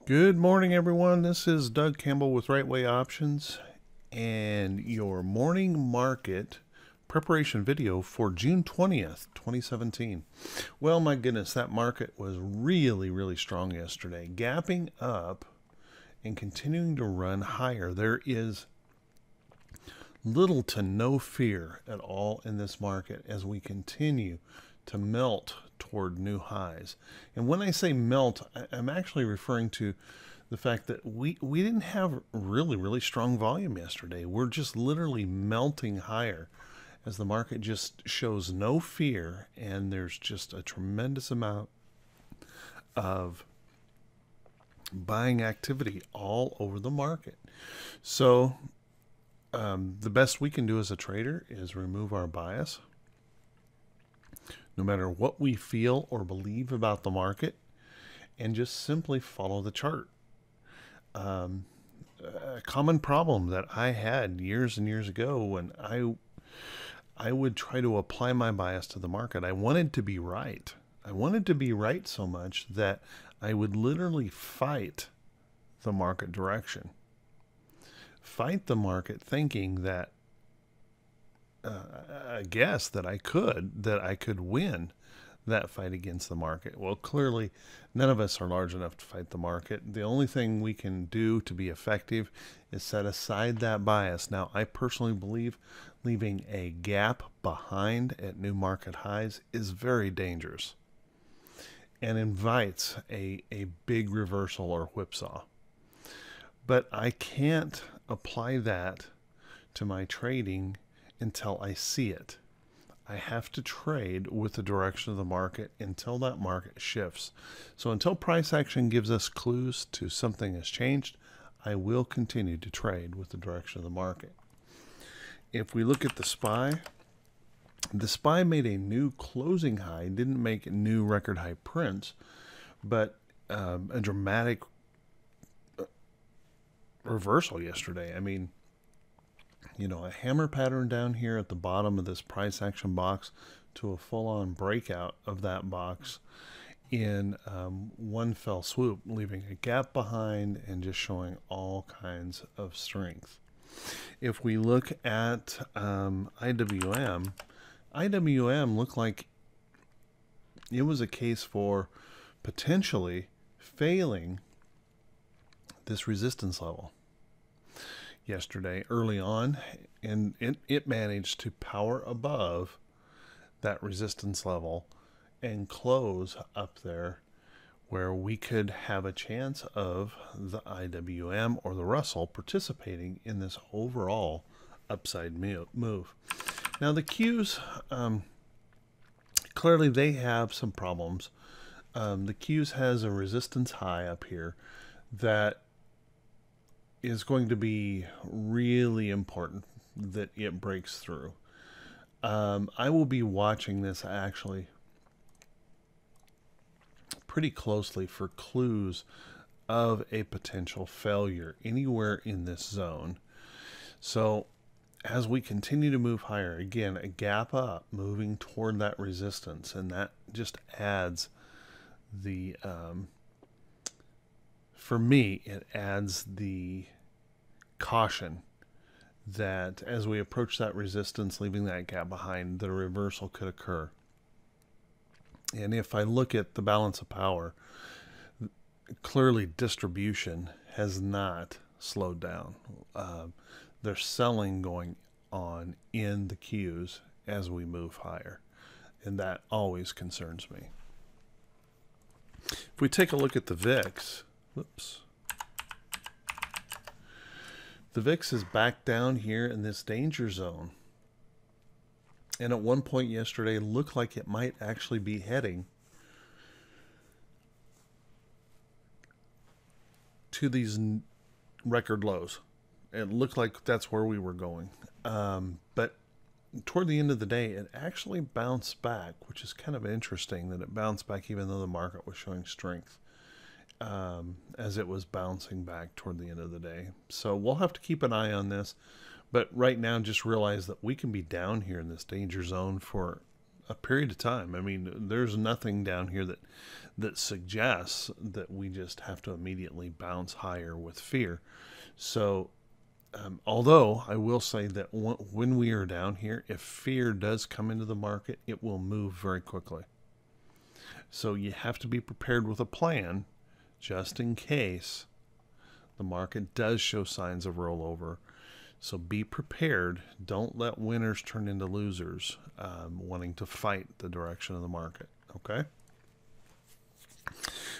Good morning, everyone. This is Doug Campbell with Right Way Options and your morning market preparation video for June 20th, 2017. Well, my goodness, that market was really strong yesterday, gapping up and continuing to run higher. There is little to no fear at all in this market as we continue to melt toward new highs. And when I say melt, I'm actually referring to the fact that we didn't have really strong volume yesterday. We're just literally melting higher as the market just shows no fear, and there's just a tremendous amount of buying activity all over the market. So the best we can do as a trader is remove our bias. No matter what we feel or believe about the market, and just simply follow the chart. A common problem that I had years and years ago when I would try to apply my bias to the market. I wanted to be right. I wanted to be right so much that I would literally fight the market direction. Fight the market thinking that I guess that I could win that fight against the market. Well, clearly none of us are large enough to fight the market. The only thing we can do to be effective is set aside that bias. Now, I personally believe leaving a gap behind at new market highs is very dangerous and invites a big reversal or whipsaw. But I can't apply that to my trading until I see it. I have to trade with the direction of the market until that market shifts. So until price action gives us clues to something has changed, I will continue to trade with the direction of the market. If we look at the SPY made a new closing high, didn't make new record high prints, but a dramatic reversal yesterday. I mean, you know, a hammer pattern down here at the bottom of this price action box to a full-on breakout of that box in one fell swoop, leaving a gap behind and just showing all kinds of strength. If we look at IWM looked like it was a case for potentially failing this resistance level yesterday early on, and it managed to power above that resistance level and close up there where we could have a chance of the IWM or the Russell participating in this overall upside move. Now the Qs, clearly they have some problems. The Qs has a resistance high up here that is going to be really important that it breaks through. I will be watching this actually pretty closely for clues of a potential failure anywhere in this zone. So as we continue to move higher, again, a gap up moving toward that resistance, and that just adds the for me, it adds the caution that as we approach that resistance, leaving that gap behind, the reversal could occur. And if I look at the balance of power, clearly distribution has not slowed down. There's selling going on in the Qs as we move higher, and that always concerns me. If we take a look at the VIX, whoops. The VIX is back down here in this danger zone. And at one point yesterday, it looked like it might actually be heading to these record lows. It looked like that's where we were going. But toward the end of the day, it actually bounced back, which is kind of interesting that it bounced back even though the market was showing strength. As it was bouncing back toward the end of the day. So we'll have to keep an eye on this. But right now, just realize that we can be down here in this danger zone for a period of time. I mean, there's nothing down here that suggests that we just have to immediately bounce higher with fear. So, although I will say that when we are down here, if fear does come into the market, it will move very quickly. So you have to be prepared with a plan just in case the market does show signs of rollover. So be prepared. Don't let winners turn into losers wanting to fight the direction of the market. Okay?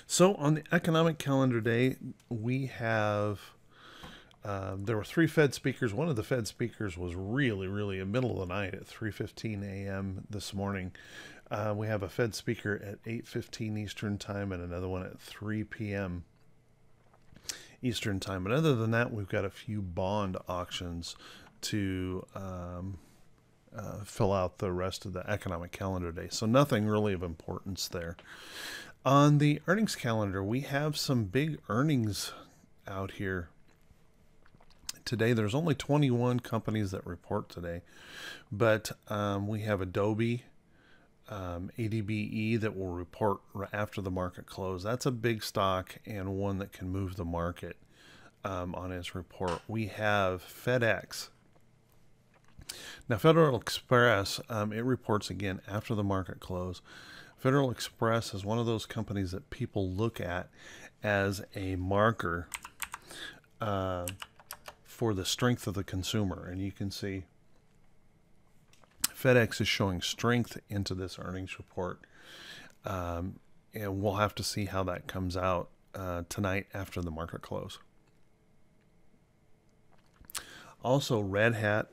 So on the economic calendar day, we have, there were 3 Fed speakers. One of the Fed speakers was really in the middle of the night at 3:15 a.m. this morning. We have a Fed speaker at 8:15 Eastern time and another one at 3 p.m. Eastern time. But other than that, we've got a few bond auctions to fill out the rest of the economic calendar day. So nothing really of importance there. On the earnings calendar, we have some big earnings out here today. There's only 21 companies that report today, but we have Adobe, ADBE that will report after the market close. That's a big stock and one that can move the market on its report. We have FedEx. Now, Federal Express, it reports again after the market close. Federal Express is one of those companies that people look at as a marker for the strength of the consumer. And you can see FedEx is showing strength into this earnings report. And we'll have to see how that comes out tonight after the market close. Also, Red Hat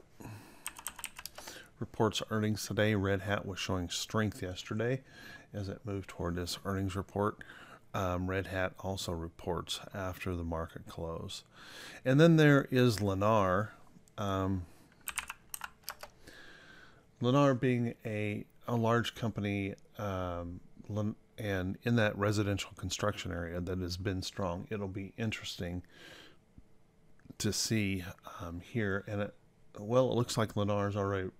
reports earnings today. Red Hat was showing strength yesterday as it moved toward this earnings report. Red Hat also reports after the market close. And then there is Lennar. Lennar being a large company and in that residential construction area that has been strong. It'll be interesting to see here. And it looks like Lennar's already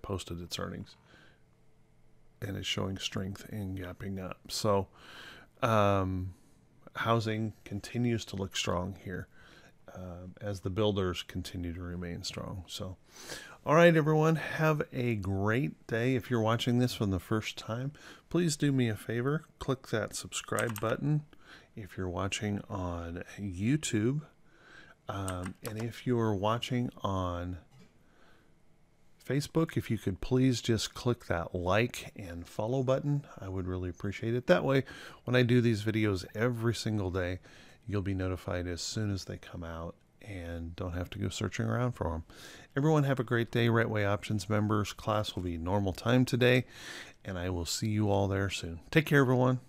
posted its earnings and is showing strength and gapping up. So housing continues to look strong here as the builders continue to remain strong. So, all right, everyone, have a great day. If you're watching this for the first time, please do me a favor. Click that subscribe button if you're watching on YouTube. And if you're watching on Facebook, if you could please just click that like and follow button, I would really appreciate it. That way, when I do these videos every single day, you'll be notified as soon as they come out and don't have to go searching around for them. Everyone have a great day. Right Way Options members, class will be normal time today, and I will see you all there soon. Take care, everyone.